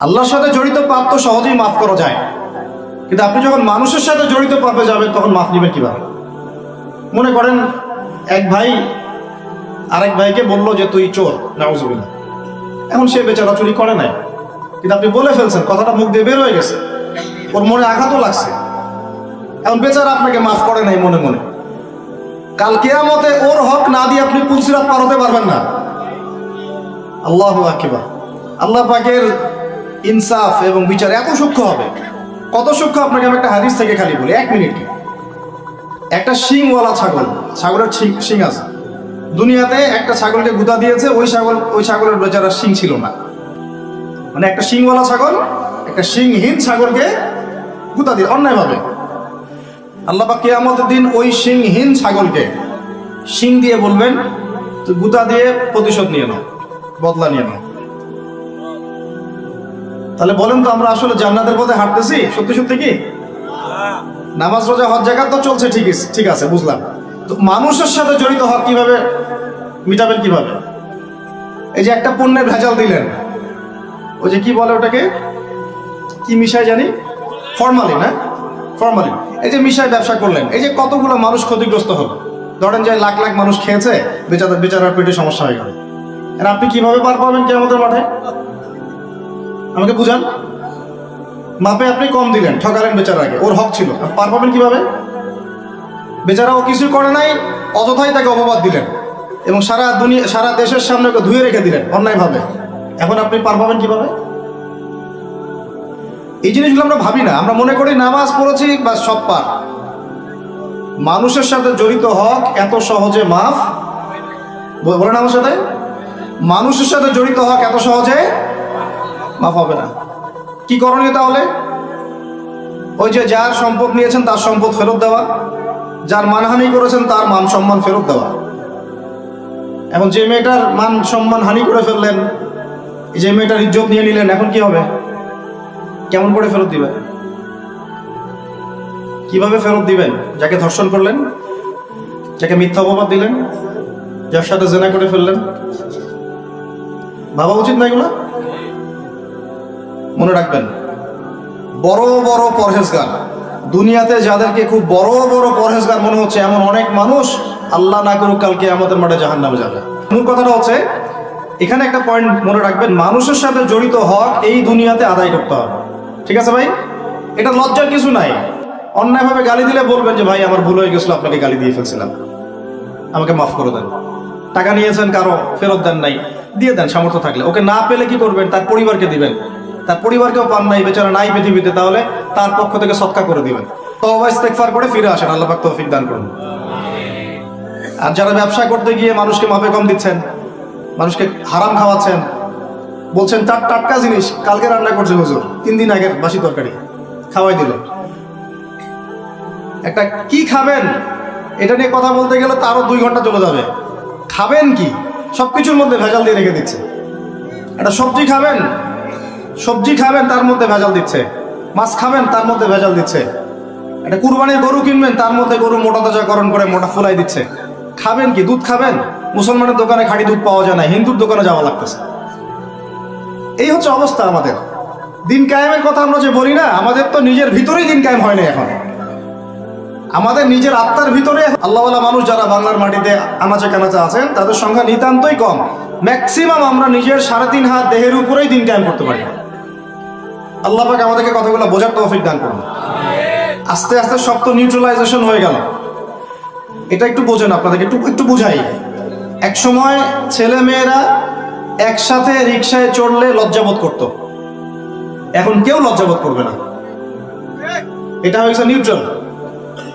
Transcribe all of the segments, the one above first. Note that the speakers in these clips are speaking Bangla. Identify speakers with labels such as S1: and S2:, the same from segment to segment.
S1: আল্লাহর সাথে জড়িত পাপ তো সহজেই মাফ করা যায়, কিন্তু আপনি যখন মানুষের সাথে জড়িত পাপে যাবেন তখন মাফ নেবেন কিভাবে? মনে করেন এক ভাই আরেক ভাইকে বললো যে তুই চোর, নাউজুবিল্লাহ। এখন সে বেচারা চুরি করে নাই, কিন্তু আপনি বলে ফেলছেন, কথাটা মুখ দিয়ে বের হয়ে গেছে, ওর মনে আঘাতও লাগছে। এখন বেচারা আপনাকে মাফ করে নাই মনে মনে, কাল কিয়ামতে ওর হক না দিয়ে আপনি পুলসিরাত পার হতে পারবেন না। আল্লাহু আকবার। আল্লাহ পাকের ইনসাফ এবং বিচার এত সূক্ষ্ম হবে। কত সূক্ষ্ম আপনাকে আমি একটা হাদিস থেকে খালি বলি, 1 মিনিট। একটা শিংওয়ালা ছাগল, ছাগলের শিং আছে। দুনিয়াতে একটা ছাগলকে গুঁতা দিয়েছে, ওই ছাগলের বেচারার শিং ছিল না। মানে একটা শিংওয়ালা ছাগল একটা শিংহীন ছাগলকে গুঁতা দিয়ে অন্যায়ভাবে। আল্লাহ পাক কিয়ামতের দিন ওই শিংহীন ছাগলকে শিং দিয়ে বলবেন, তুই গুঁতা দিয়ে প্রতিশোধ নিয়ে নাও, বদলা নিয়ে নাও। তাহলে বলেন তো আমরা আসলে জান্নাতের পথে হাঁটতেছি সত্যি সত্যি কি? নামাজ রোজা হজ যাকাত তো চলছে, ঠিক আছে বুঝলাম। তো মানুষের সাথে জড়িত হক কিভাবে মিটাবেন কিভাবে? এই যে একটা পণ্যের ভেজাল দিলেন, ওই যে কি বলে ওটাকে, কি মিশাই জানি, ফরমালিন। না ফরমালিন, এই যে মিশাই ব্যবসা করলেন, এই যে কতগুলো মানুষ ক্ষতিগ্রস্ত হলো। ধরেন যে লাখ লাখ মানুষ খেয়েছে, বেচারার পেটে সমস্যা হয়ে গেল। আর আপনি কিভাবে পার পাবেন কিয়ামতের মাঠে? আমাকে বুঝান। মাপে আপনি কম দিলেন, ঠকালেন বেচারাকে, ওর হক ছিল, পার পাবেন কিভাবে? বেচারা ও কিছু করে নাই, অযথাই তাকে অপবাদ দিলেন এবং সারা দেশের সামনে ওকে ধুয়ে রেখে দিলেন অন্যায়ভাবে। এখন আপনি পার পাবেন কিভাবে? এই জিনিসগুলো আমরা ভাবি না, আমরা মনে করি নামাজ পড়েছি বা সব পার। মানুষের সাথে জড়িত হক এত সহজে মাফ, বলেন আমার সাথে, মানুষের সাথে জড়িত হক এত সহজে মাফ হবে না। কি করণীয় তাহলে? ওই যে যার সম্পদ নিয়েছেন তার সম্পদ ফেরত দেওয়া, যার মানহানি করেছেন তার মান সম্মান ফেরত দেওয়া। এখন যে মেয়েটার মান সম্মান হানি করে ফেললেন, যে মেয়েটার ইজ্জত নিয়ে নিলেন, এখন কি হবে? কেমন করে ফেরত দিবেন? কিভাবে ফেরত দিবেন? যাকে ধর্ষণ করলেন, যাকে মিথ্যা অপবাদ দিলেন, যার সাথে জেনা করে ফেললেন, ভাবা উচিত না এগুলো? মনে রাখবেন, বড় বড় পরহেজগার, দুনিয়াতে যাদেরকে খুব বড় বড় পরহেজগার মনে হচ্ছে, এমন অনেক মানুষ আল্লাহ না করুক কালকে আমাদের মাঠে জাহান্নামে যাবে। মূল কথাটা হচ্ছে, এখানে একটা পয়েন্ট মনে রাখবেন, মানুষের সাথে জড়িত হক এই দুনিয়াতে আদায় করতে হবে। ঠিক আছে ভাই? এটা লজ্জার কিছু নাই। অন্যায়ভাবে গালি দিলে বলবেন যে ভাই আমার ভুল হয়ে গেছিল, আপনাকে গালি দিয়ে ফেলছিলাম, আমাকে মাফ করে দেন। টাকা নিয়েছেন কারো, ফেরত দেন নাই, দিয়ে দেন সামর্থ্য থাকলে। ওকে না পেলে কি করবেন? তার পরিবারকে দিবেন। তার পরিবারকেও পান নাই, বেচারা নাই পৃথিবীতে, তাহলে তার পক্ষ থেকে সদকা করে দিবেন। তওবা ইস্তেগফার করে ফিরে আসেন, আল্লাহ পাক তৌফিক দান করুন। আর যারা ব্যবসা করতে গিয়ে মানুষকে মাপে কম দিচ্ছেন, মানুষকে হারাম খাওয়াচ্ছেন, বলছেন টাটকা জিনিস কালকে রান্না করছে হুজুর, 3 দিন আগের বাসি তরকারি খাওয়াই দিল। একটা কি খাবেন এটা নিয়ে কথা বলতে গেলে তো আরো 2 ঘন্টা চলে যাবে। খাবেন কি? সবকিছুর মধ্যে ভেজাল দিয়ে রেখে দিচ্ছে। একটা সবজি খাবেন তার মধ্যে ভেজাল দিচ্ছে, মাছ খাবেন তার মধ্যে ভেজাল দিচ্ছে, একটা কুরবানির গরু কিনবেন তার মধ্যে গরু মোটা তাজাকরণ করে মোটা ফুলাই দিচ্ছে। খাবেন কি? দুধ খাবেন? মুসলমানের দোকানে খাঁটি দুধ পাওয়া যায় না, হিন্দুর দোকানে যাওয়া লাগতেছে। এই হচ্ছে অবস্থা আমাদের। দিন কায়েমের কথা আমরা যে বলি না, আমাদের তো নিজের ভিতরেই দিন কায়েম হয় না এখন। আমাদের নিজের আত্মার ভিতরে আল্লাহওয়ালা মানুষ যারা বাংলার মাটিতে আনাচে কানাচে আছেন তাদের সংখ্যা নিতান্তই কম। ম্যাক্সিমাম আমরা নিজের 3.5 হাত দেহের উপরেই দিন কায়েম করতে পারি। আল্লাহ পাক আমাদেরকে কথাগুলো বোঝার তৌফিক দান করুন। আস্তে আস্তে সব তো নিউট্রালাইজেশন হয়ে গেল। এটা একটু বোঝেন, আপনাদেরকে একটু বুঝাই। এক সময় ছেলে মেয়েরা একসাথে রিক্সায় চড়লে লজ্জাবোধ করত, এখন কেউ লজ্জাবোধ করবে না। এটা হয়েছে নিউট্রাল।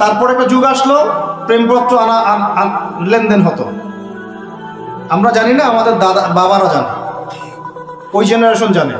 S1: তারপর একটা যুগ আসলো, প্রেমপত্র লেনদেন হতো। আমরা জানি না, আমাদের বাবারা জানে, ওই জেনারেশন জানে।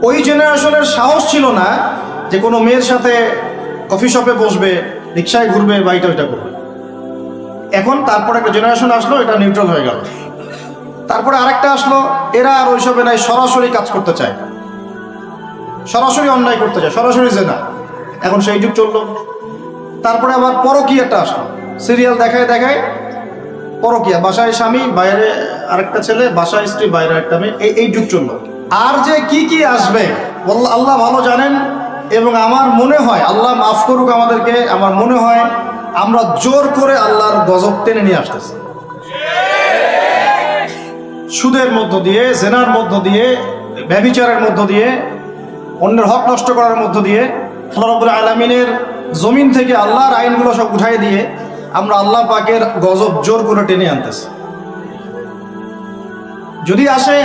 S1: ওই জেনারেশনের সাহস ছিল না যে কোনো মেয়ের সাথে কফি শপে বসবে, রিক্সায় ঘুরবে বা এটা করবে। এখন তারপর একটা জেনারেশন আসলো, এটা নিউট্রাল হয়ে গেল। তারপরে আরেকটা আসলো, এরা আর ওইসবে নাই, সরাসরি কাজ করতে চায়, সরাসরি অন্যায় করতে চায়, সরাসরি জেনা। এখন সেই যুগ চললো। তারপরে আবার পরকীয়াটা আসলো, সিরিয়াল দেখায় পরকীয়া, বাসায় স্বামী বাইরে আরেকটা ছেলে, বাসায় স্ত্রী বাইরে একটা মেয়ে, এই যুগ চললো। আর যে কি কি আসবে আল্লাহ ভালো জানেন। এবং আমার মনে হয়, আল্লাহ মাফ করুক আমাদেরকে, আমার মনে হয় আমরা জোর করে আল্লাহর গজব টেনে নিয়ে আসতেছি। সুদের মধ্য দিয়ে, জেনার মধ্য দিয়ে, ব্যভিচারের মধ্য দিয়ে, অন্যের হক নষ্ট করার মধ্য দিয়ে, আল্লাহ রাব্বুল আলামিনের জমিন থেকে আল্লাহর আইনগুলো সব উঠাই দিয়ে আমরা আল্লাহ পাকের গজব জোর করে টেনে আনতেছি। যদি আসে,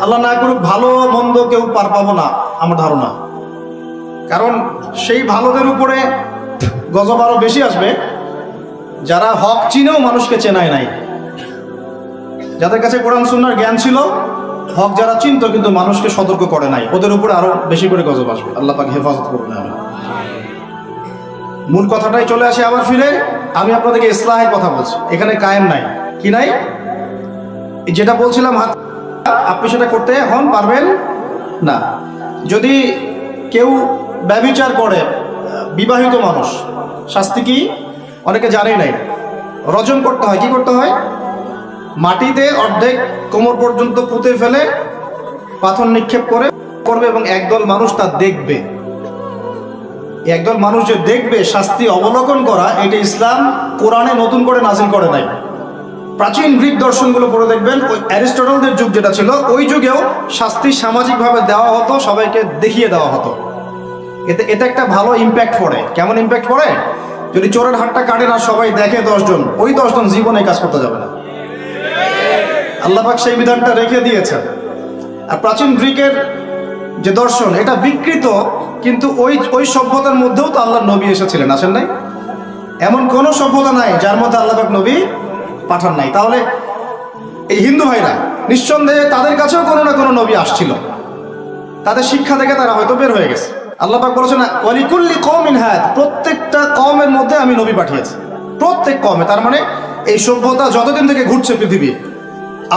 S1: আল্লাহ না করুক, ভালো মন্দ কেউ পার পাবো না আমার ধারণা। কারণ সেই ভালোদের উপরে গজব আরো বেশি আসবে যারা হক চিনেও মানুষকে চেনায় নাই, যাদের কাছে কোরআন সুন্নাহর জ্ঞান ছিল, হক যারা চিনতো কিন্তু মানুষকে সতর্ক করে নাই, ওদের উপরে আরো বেশি করে গজব আসবে। আল্লাহ পাক হেফাজত করুন। মূল কথাটাই চলে আসে আবার ফিরে, আমি আপনাদেরকে ইসলাহের কথা বলছি। এখানে কায়েম নাই, কি নাই, যেটা বলছিলাম হাত, আপনি সেটা করতে এখন পারবেন না। যদি কেউ ব্যভিচার করে, বিবাহিত মানুষ, শাস্তি কি অনেকে জানে নাই। রজম করতে হয়। কি করতে হয়? মাটিতে অর্ধেক কোমর পর্যন্ত পুঁতে ফেলে পাথর নিক্ষেপ করবে এবং একদল মানুষ তা দেখবে। একদল মানুষ যে দেখবে, শাস্তি অবলোকন করা, এটা ইসলাম কোরআনে নতুন করে নাজিল করে নাই। প্রাচীন গ্রিক দর্শনগুলো পড়ে দেখবেন, ওই অ্যারিস্টটলদের যুগ যেটা ছিল, ওই যুগেও শাস্তি সামাজিকভাবে দেওয়া হতো, সবাইকে দেখিয়ে দেওয়া হতো। এতে একটা ভালো ইম্প্যাক্ট পড়ে। কেমন ইম্প্যাক্ট পড়ে? যদি চোরের হাতটা কাটে না, সবাই দেখে 10 জন, ওই 10 জন জীবনে কাজ করতে যাবে না। আল্লাহ পাক সেই বিধানটা রেখে দিয়েছেন। আর প্রাচীন গ্রিকের যে দর্শন, এটা বিকৃত, কিন্তু ওই সভ্যতার মধ্যেও তো আল্লাহ নবী এসেছিলেন, আসেন নাই? এমন কোন সভ্যতা নাই যার মধ্যে আল্লাহ পাক নবী পাঠান নাই। তাহলে এই হিন্দু ভাইরা নিঃসন্দেহে তাদের কাছেও কোনো না কোনো নবী আসছিল, তাদের শিক্ষা থেকে তারা হয়তো বের হয়ে গেছে। আল্লাহ পাক বলেছেন ওয়ালিকুল্লি কওমিন হাদ, প্রত্যেকটা কওমের মধ্যে আমি নবী পাঠিয়েছি। প্রত্যেক কওমে, তার মানে এই সভ্যতা যতদিন থেকে ঘুরছে পৃথিবী,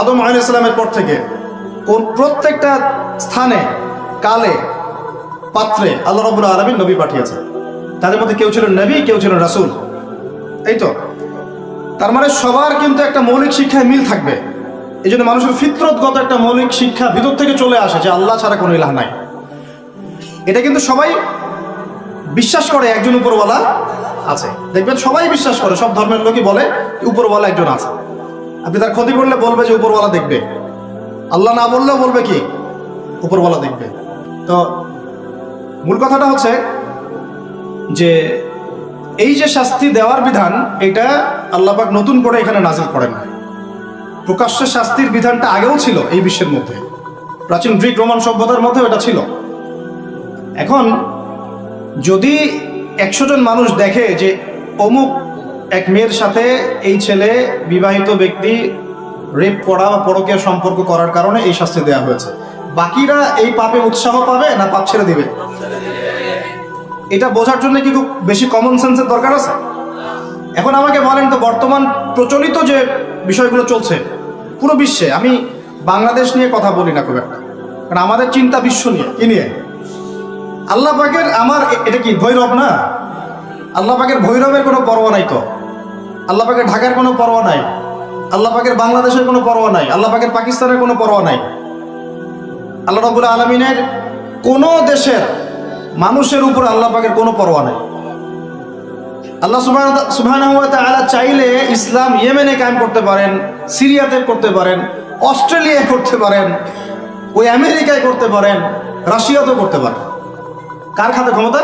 S1: আদম আলাইহিস সালামের পর থেকে, প্রত্যেকটা স্থানে, কালে, পাত্রে আল্লাহ রাব্বুল আলামিন নবী পাঠিয়েছেন। তাদের মধ্যে কেউ ছিলেন নবী, কেউ ছিলেন রাসূল। এই তো, তার মানে সবার কিন্তু একটা মৌলিক শিক্ষায় মিল থাকবে। এই জন্য মানুষের ফিতরতগত একটা মৌলিক শিক্ষা ভিতর থেকে চলে আসে যে আল্লাহ ছাড়া কোনো ইলাহ নাই। এটা কিন্তু সবাই বিশ্বাস করে একজন উপরওয়ালা আছে। দেখবেন সবাই বিশ্বাস করে, সব ধর্মের লোকই বলে উপরওয়ালা একজন আছে। আপনি তার ক্ষতি করলে বলবে যে উপরওয়ালা দেখবে, আল্লাহ না বললেও বলবে কি উপরওয়ালা দেখবে। তো মূল কথাটা হচ্ছে যে এই যে শাস্তি দেওয়ার বিধান, এটা আল্লাহ পাক নতুন করে এখানে নাজিল করেন না। প্রকাশ্য শাস্তির বিধানটা আগেও ছিল এই বিশ্বের মধ্যে, প্রাচীন গ্রিক রোমান সভ্যতার মধ্যে এটা ছিল। এখন যদি 100 জন মানুষ দেখে যে অমুক এক মেয়ের সাথে এই ছেলে, বিবাহিত ব্যক্তি, রেপ করা বা পরকীয়া সম্পর্ক করার কারণে এই শাস্তি দেওয়া হয়েছে, বাকিরা এই পাপে উৎসাহ পাবে না পাপ ছেড়ে দিবে? এটা বোঝার জন্য কি খুব বেশি কমন সেন্সের দরকার আছে? এখন আমাকে বলেন তো, বর্তমান প্রচলিত যে বিষয়গুলো চলছে পুরো বিশ্বে, আমি বাংলাদেশ নিয়ে কথা বলি না খুব একটা, কারণ আমাদের চিন্তা বিশ্ব নিয়ে। কি নিয়ে? আল্লাহ পাকের, আমার এটা কি ভৈরব না? আল্লাহ পাকের ভৈরবের কোনো পরোয়া নাই তো, আল্লাহ পাকের ঢাকার কোনো পরোয়া নাই, আল্লাহ পাকের বাংলাদেশের কোনো পরোয়া নাই, আল্লাহ পাকের পাকিস্তানের কোনো পরোয়া নাই। আল্লাহ রাব্বুল আলামিনের কোনো দেশের মানুষের উপর আল্লাহ পাকের কোনো পরোয়া নাই। আল্লাহ সুবহানাহু ওয়া তাআলা চাইলে ইসলাম ইয়েমেনে কায়েম করতে পারেন, সিরিয়াতে করতে পারেন, অস্ট্রেলিয়ায় করতে পারেন, ওই আমেরিকায় করতে পারেন, রাশিয়াতেও করতে পারেন। কার হাতে ক্ষমতা?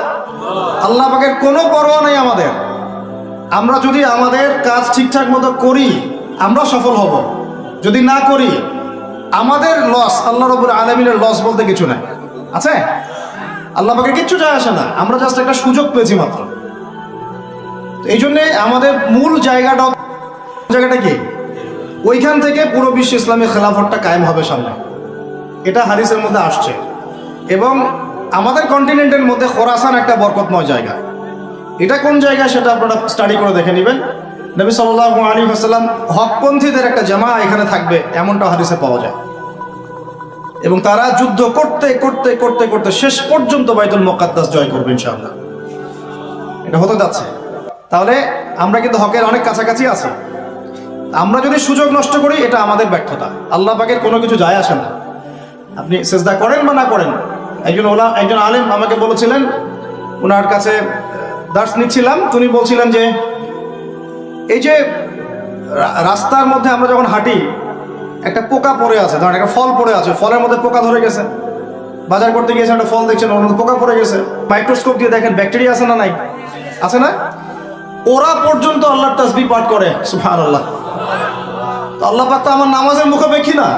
S1: আল্লাহ পাকের কোনো পরোয়া নাই আমাদের। আমরা যদি আমাদের কাজ ঠিকঠাক মতো করি, আমরা সফল হব। যদি না করি, আমাদের লস, আল্লাহ রাব্বুল আলামিনের লস বলতে কিছু নাই। আছে? আল্লাহ পাকের কিচ্ছু যায় আসে না, আমরা জাস্ট একটা সুযোগ পেয়েছি মাত্র। এই জন্যে আমাদের মূল জায়গাটা কি? ওইখান থেকে পুরো বিশ্ব ইসলামী খেলাফতটা কায়েম হবে সামনে। এটা হাদিসের মধ্যে আসছে। এবং আমাদের কন্টিনেন্টের মধ্যে খোরাসান একটা বরকতময় জায়গা। এটা কোন জায়গা সেটা আপনারা স্টাডি করে দেখে নেবেন। নবী সাল্লাল্লাহু আলাইহি ওয়াসাল্লাম হকপন্থীদের একটা জামা এখানে থাকবে, এমনটা হাদিসে পাওয়া যায়। এবং তারা যুদ্ধ করতে করতে করতে করতে শেষ পর্যন্ত বাইতুল মুকাদ্দাস জয় করবে ইনশাআল্লাহ। এটা হতে যাচ্ছে। তাহলে আমরা কিন্তু হকের অনেক কাছাকাছি আছি। আমরা যদি সুযোগ নষ্ট করি, এটা আমাদের ব্যর্থতা। আল্লাহ পাকের কোনো কিছু যায় আসে না। আপনি সেজদা করেন বা না করেন। একজন আলেম আমাকে বলেছিলেন, ওনার কাছে দার্স নিচ্ছিলাম, উনি বলছিলেন যে এই যে রাস্তার মধ্যে আমরা যখন হাঁটি, একটা পোকা পড়ে আছে, ধরেন একটা ফল পড়ে আছে, ফলের মধ্যে পোকা ধরে গেছে, বাজার করতে গিয়েছেন একটা ফল দেখছেন ওর মধ্যে পোকা পড়ে গেছে, মাইক্রোস্কোপ দিয়ে দেখেন ব্যাকটেরিয়া আছে না নাই, আছে না? ওরা পর্যন্ত আল্লাহর তাসবিহ পাঠ করে, সুবহানাল্লাহ। তো আল্লাহ পাক তো আমার নামাজের মুখাপেক্ষী না,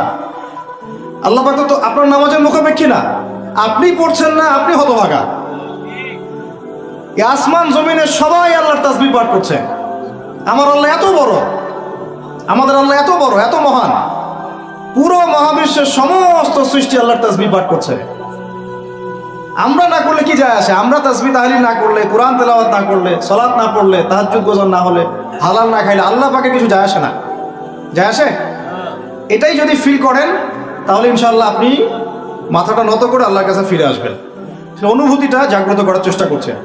S1: আল্লাহ পাক তো আপনার নামাজের মুখাপেক্ষী না। আপনি পড়ছেন না, আপনি হতভাগা। এই আসমান জমিনে সবাই আল্লাহর তাসবিহ পাঠ করছে। আমার আল্লাহ এত বড়, আমাদের আল্লাহ এত বড়, এত মহান, পুরো মহাবিশ্বের সমস্ত সৃষ্টি আল্লাহর তাসবিহ পাঠ করছে। আমরা না করলে কি যায় আসে? আমরা তাসবিহ তাহলিল না করলে, কোরআন তেলাওয়াত না করলে, সালাত না পড়লে, তাহাজ্জুদ গোজার না হলে, হালাল না খাইলে আল্লাহ পাকে কিছু যায় আসে না? যায় আসে? এটাই যদি ফিল করেন তাহলে ইনশাআল্লাহ আপনি মাথাটা নত করে আল্লাহর কাছে ফিরে আসবেন। সেই অনুভূতিটা জাগ্রত করার চেষ্টা করছেন।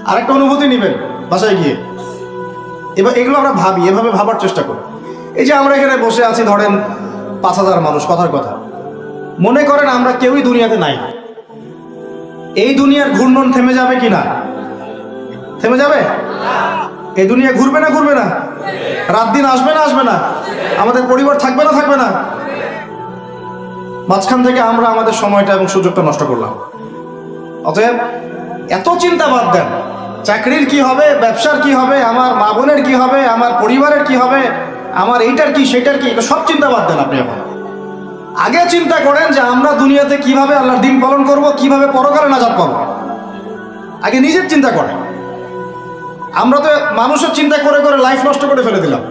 S1: আরেকটা অনুভূতি নেবেন বাসায় গিয়ে। এবার এগুলো আমরা ভাবি, এভাবে ভাবার চেষ্টা করি। এই যে আমরা এখানে বসে আছি, ধরেন 5,000 মানুষ, কথার কথা, মনে করেন আমরা কেউই দুনিয়াতে নাই। এই দুনিয়ার ঘূর্ণন থেমে যাবে কি না? থেমে যাবে? এই দুনিয়া ঘুরবে না ঘুরবে না? রাত দিন আসবে না আসবে না? আমাদের পরিবার থাকবে না থাকবে না? মাঝখান থেকে আমরা আমাদের সময়টা এবং সুযোগটা নষ্ট করলাম। অতএব এত চিন্তা বাদ দেন, চাকরির কি হবে, ব্যবসার কি হবে, আমার মা বোনের কি হবে, আমার পরিবারের কি হবে, আমার এইটার কি সেটার কি, সব চিন্তা বাদ দেন। আপনি এখন আগে চিন্তা করেন যে আমরা দুনিয়াতে কিভাবে আল্লাহর দিন পালন করব, কিভাবে পরকালে নাজাত পাবো। আগে নিজের চিন্তা করেন। আমরা তো মানুষের চিন্তা করে করে লাইফ নষ্ট করে ফেলে দিলাম।